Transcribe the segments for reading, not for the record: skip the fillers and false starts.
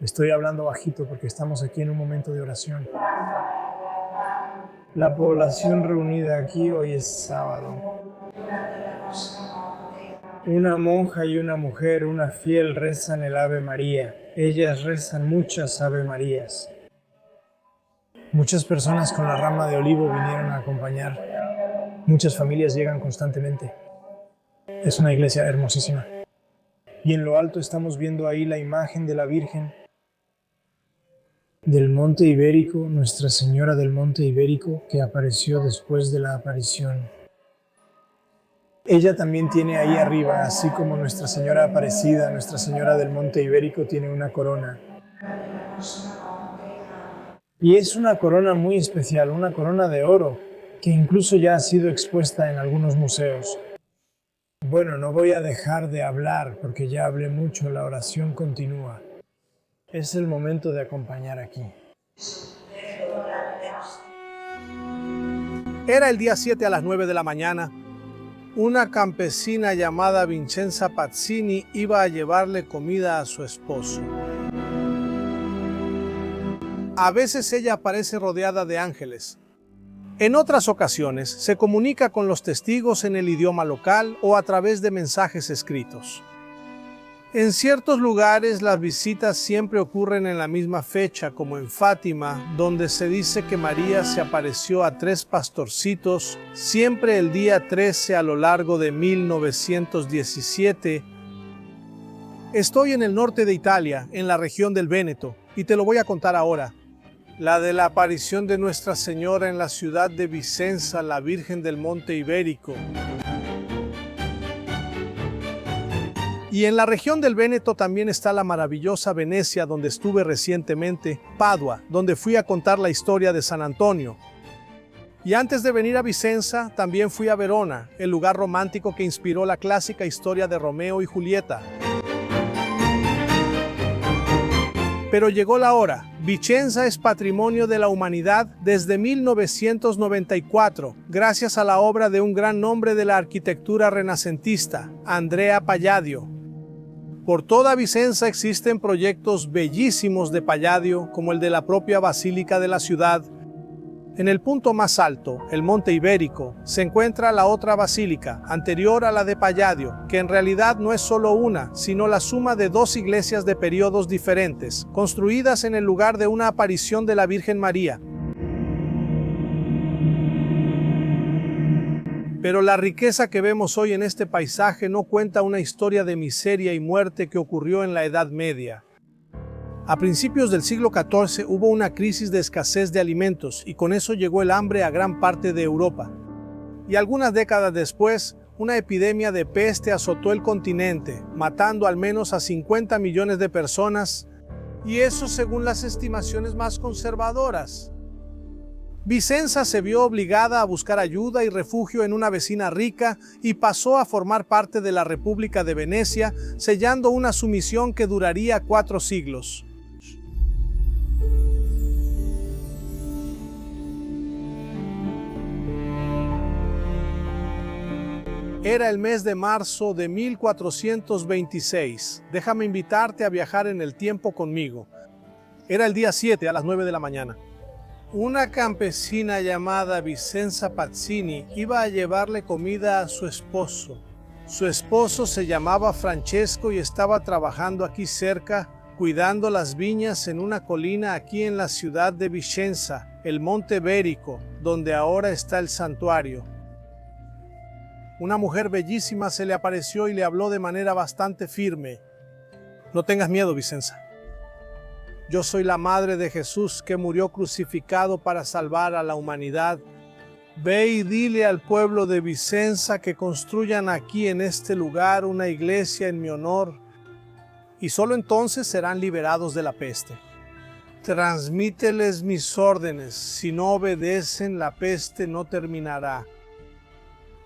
Estoy hablando bajito porque estamos aquí en un momento de oración. La población reunida aquí hoy es sábado. Una monja y una mujer, una fiel, rezan el Ave María. Ellas rezan muchas Ave Marías. Muchas personas con la rama de olivo vinieron a acompañar. Muchas familias llegan constantemente. Es una iglesia hermosísima. Y en lo alto estamos viendo ahí la imagen de la Virgen del Monte Ibérico, Nuestra Señora del Monte Ibérico, que apareció después de la aparición. Ella también tiene ahí arriba, así como Nuestra Señora Aparecida, Nuestra Señora del Monte Ibérico tiene una corona. Y es una corona muy especial, una corona de oro, que incluso ya ha sido expuesta en algunos museos. Bueno, no voy a dejar de hablar porque ya hablé mucho, la oración continúa. Es el momento de acompañar aquí. Era el día 7 a las 9 de la mañana. Una campesina llamada Vincenza Pazzini iba a llevarle comida a su esposo. A veces ella aparece rodeada de ángeles. En otras ocasiones se comunica con los testigos en el idioma local o a través de mensajes escritos. En ciertos lugares las visitas siempre ocurren en la misma fecha, como en Fátima, donde se dice que María se apareció a 3 pastorcitos, siempre el día 13 a lo largo de 1917. Estoy en el norte de Italia, en la región del Véneto, y te lo voy a contar ahora. La de la aparición de Nuestra Señora en la ciudad de Vicenza, la Virgen del Monte Ibérico. Y en la región del Véneto también está la maravillosa Venecia, donde estuve recientemente, Padua, donde fui a contar la historia de San Antonio. Y antes de venir a Vicenza, también fui a Verona, el lugar romántico que inspiró la clásica historia de Romeo y Julieta. Pero llegó la hora. Vicenza es patrimonio de la humanidad desde 1994, gracias a la obra de un gran nombre de la arquitectura renacentista, Andrea Palladio. Por toda Vicenza existen proyectos bellísimos de Palladio, como el de la propia Basílica de la ciudad. En el punto más alto, el Monte Ibérico, se encuentra la otra basílica, anterior a la de Palladio, que en realidad no es solo una, sino la suma de 2 iglesias de periodos diferentes, construidas en el lugar de una aparición de la Virgen María. Pero la riqueza que vemos hoy en este paisaje no cuenta una historia de miseria y muerte que ocurrió en la Edad Media. A principios del siglo XIV hubo una crisis de escasez de alimentos y con eso llegó el hambre a gran parte de Europa. Y algunas décadas después, una epidemia de peste azotó el continente, matando al menos a 50 millones de personas, y eso según las estimaciones más conservadoras. Vicenza se vio obligada a buscar ayuda y refugio en una vecina rica y pasó a formar parte de la República de Venecia, sellando una sumisión que duraría 4 siglos. Era el mes de marzo de 1426. Déjame invitarte a viajar en el tiempo conmigo. Era el día 7 a las 9 de la mañana. Una campesina llamada Vincenza Pazzini iba a llevarle comida a su esposo. Su esposo se llamaba Francesco y estaba trabajando aquí cerca, cuidando las viñas en una colina aquí en la ciudad de Vicenza, el Monte Ibérico, donde ahora está el santuario. Una mujer bellísima se le apareció y le habló de manera bastante firme. No tengas miedo, Vicenza. Yo soy la madre de Jesús que murió crucificado para salvar a la humanidad. Ve y dile al pueblo de Vicenza que construyan aquí en este lugar una iglesia en mi honor y solo entonces serán liberados de la peste. Transmíteles mis órdenes, si no obedecen la peste no terminará.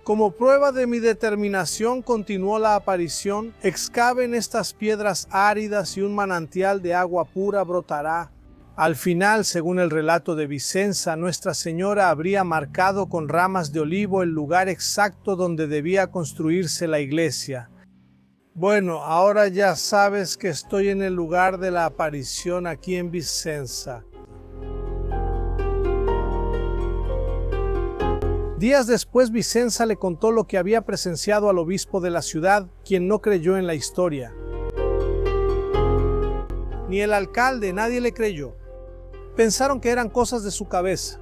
Como prueba de mi determinación, continuó la aparición, excaven estas piedras áridas y un manantial de agua pura brotará. Al final, según el relato de Vicenza, Nuestra Señora habría marcado con ramas de olivo el lugar exacto donde debía construirse la iglesia. Bueno, ahora ya sabes que estoy en el lugar de la aparición aquí en Vicenza. Días después, Vicenza le contó lo que había presenciado al obispo de la ciudad, quien no creyó en la historia. Ni el alcalde, nadie le creyó. Pensaron que eran cosas de su cabeza.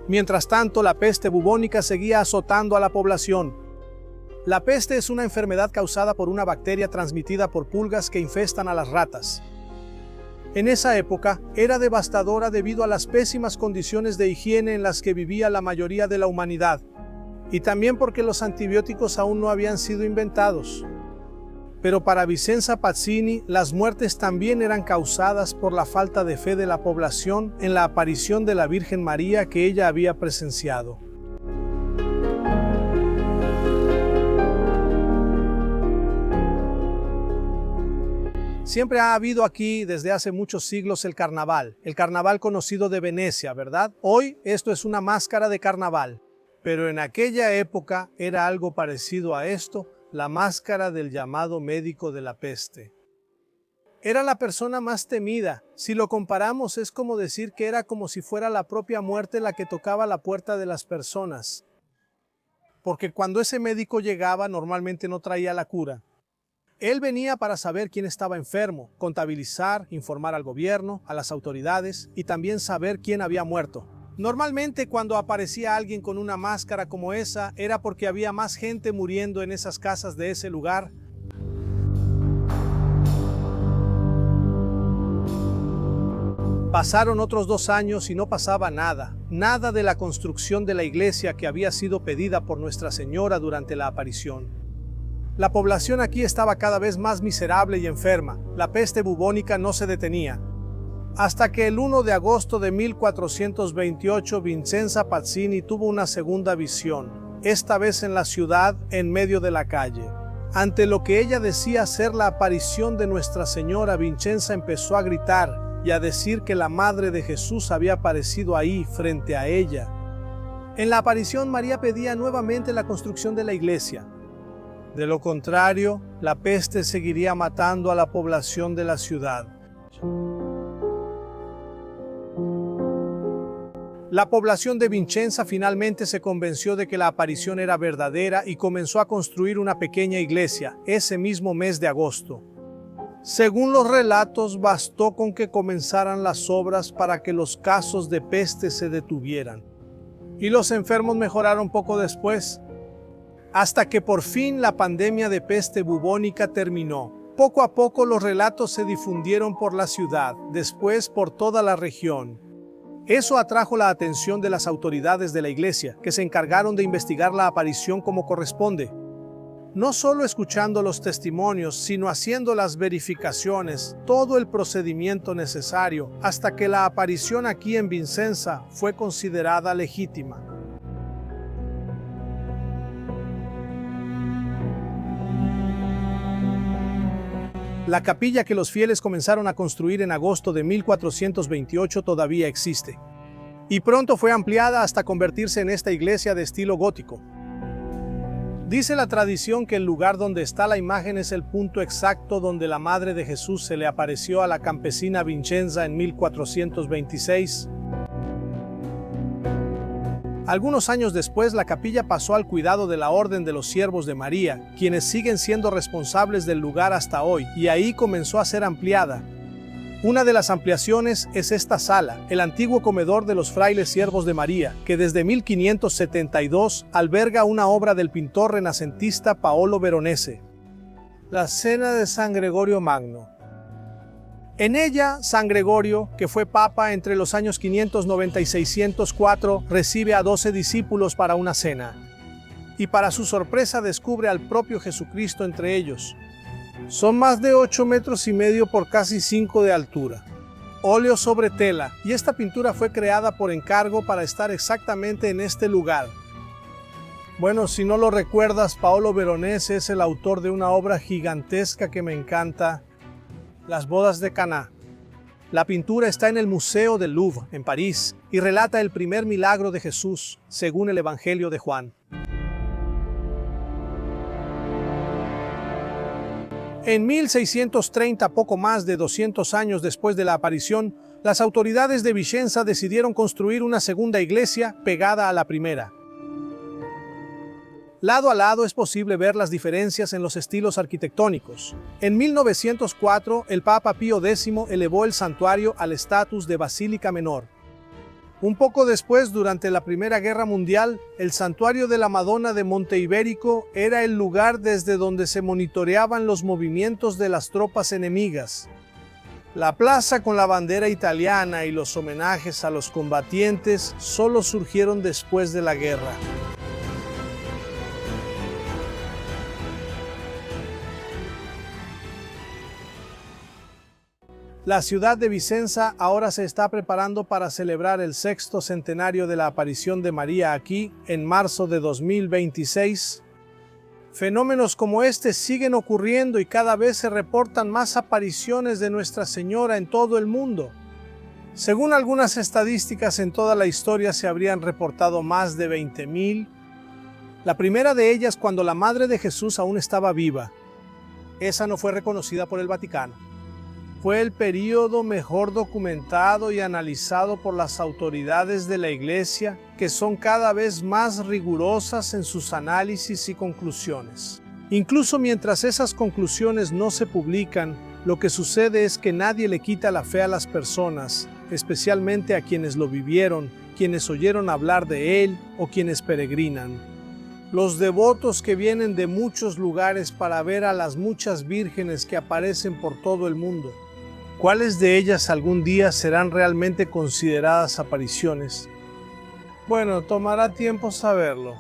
Mientras tanto, la peste bubónica seguía azotando a la población. La peste es una enfermedad causada por una bacteria transmitida por pulgas que infestan a las ratas. En esa época era devastadora debido a las pésimas condiciones de higiene en las que vivía la mayoría de la humanidad, y también porque los antibióticos aún no habían sido inventados. Pero para Vicenza Pazzini, las muertes también eran causadas por la falta de fe de la población en la aparición de la Virgen María que ella había presenciado. Siempre ha habido aquí desde hace muchos siglos el carnaval conocido de Venecia, ¿verdad? Hoy esto es una máscara de carnaval, pero en aquella época era algo parecido a esto, la máscara del llamado médico de la peste. Era la persona más temida. Si lo comparamos, es como decir que era como si fuera la propia muerte la que tocaba la puerta de las personas. Porque cuando ese médico llegaba, normalmente no traía la cura. Él venía para saber quién estaba enfermo, contabilizar, informar al gobierno, a las autoridades y también saber quién había muerto. Normalmente cuando aparecía alguien con una máscara como esa, era porque había más gente muriendo en esas casas de ese lugar. Pasaron otros 2 años y no pasaba nada, nada de la construcción de la iglesia que había sido pedida por Nuestra Señora durante la aparición. La población aquí estaba cada vez más miserable y enferma. La peste bubónica no se detenía. Hasta que el 1 de agosto de 1428 Vicenza Pazzini tuvo una segunda visión, esta vez en la ciudad, en medio de la calle. Ante lo que ella decía ser la aparición de Nuestra Señora, Vicenza empezó a gritar y a decir que la Madre de Jesús había aparecido ahí frente a ella. En la aparición, María pedía nuevamente la construcción de la iglesia. De lo contrario, la peste seguiría matando a la población de la ciudad. La población de Vicenza finalmente se convenció de que la aparición era verdadera y comenzó a construir una pequeña iglesia ese mismo mes de agosto. Según los relatos, bastó con que comenzaran las obras para que los casos de peste se detuvieran. Y los enfermos mejoraron poco después, hasta que por fin la pandemia de peste bubónica terminó. Poco a poco los relatos se difundieron por la ciudad, después por toda la región. Eso atrajo la atención de las autoridades de la iglesia, que se encargaron de investigar la aparición como corresponde. No solo escuchando los testimonios, sino haciendo las verificaciones, todo el procedimiento necesario, hasta que la aparición aquí en Vicenza fue considerada legítima. La capilla que los fieles comenzaron a construir en agosto de 1428 todavía existe, y pronto fue ampliada hasta convertirse en esta iglesia de estilo gótico. Dice la tradición que el lugar donde está la imagen es el punto exacto donde la Madre de Jesús se le apareció a la campesina Vicenza en 1426. Algunos años después, la capilla pasó al cuidado de la Orden de los Siervos de María, quienes siguen siendo responsables del lugar hasta hoy, y ahí comenzó a ser ampliada. Una de las ampliaciones es esta sala, el antiguo comedor de los frailes Siervos de María, que desde 1572 alberga una obra del pintor renacentista Paolo Veronese, la Cena de San Gregorio Magno. En ella, San Gregorio, que fue papa entre los años 590 y 604, recibe a 12 discípulos para una cena. Y para su sorpresa descubre al propio Jesucristo entre ellos. Son más de 8,5 metros por casi 5 de altura. Óleo sobre tela, y esta pintura fue creada por encargo para estar exactamente en este lugar. Bueno, si no lo recuerdas, Paolo Veronese es el autor de una obra gigantesca que me encanta, Las bodas de Caná. La pintura está en el Museo del Louvre, en París, y relata el primer milagro de Jesús, según el Evangelio de Juan. En 1630, poco más de 200 años después de la aparición, las autoridades de Vicenza decidieron construir una segunda iglesia pegada a la primera. Lado a lado es posible ver las diferencias en los estilos arquitectónicos. En 1904, el Papa Pío X elevó el santuario al estatus de basílica menor. Un poco después, durante la Primera Guerra Mundial, el santuario de la Madonna de Monte Ibérico era el lugar desde donde se monitoreaban los movimientos de las tropas enemigas. La plaza con la bandera italiana y los homenajes a los combatientes solo surgieron después de la guerra. La ciudad de Vicenza ahora se está preparando para celebrar el 6º centenario de la aparición de María aquí, en marzo de 2026. Fenómenos como este siguen ocurriendo y cada vez se reportan más apariciones de Nuestra Señora en todo el mundo. Según algunas estadísticas, en toda la historia se habrían reportado más de 20.000. La primera de ellas cuando la Madre de Jesús aún estaba viva. Esa no fue reconocida por el Vaticano. Fue el período mejor documentado y analizado por las autoridades de la Iglesia, que son cada vez más rigurosas en sus análisis y conclusiones. Incluso mientras esas conclusiones no se publican, lo que sucede es que nadie le quita la fe a las personas, especialmente a quienes lo vivieron, quienes oyeron hablar de él o quienes peregrinan. Los devotos que vienen de muchos lugares para ver a las muchas vírgenes que aparecen por todo el mundo. ¿Cuáles de ellas algún día serán realmente consideradas apariciones? Bueno, tomará tiempo saberlo.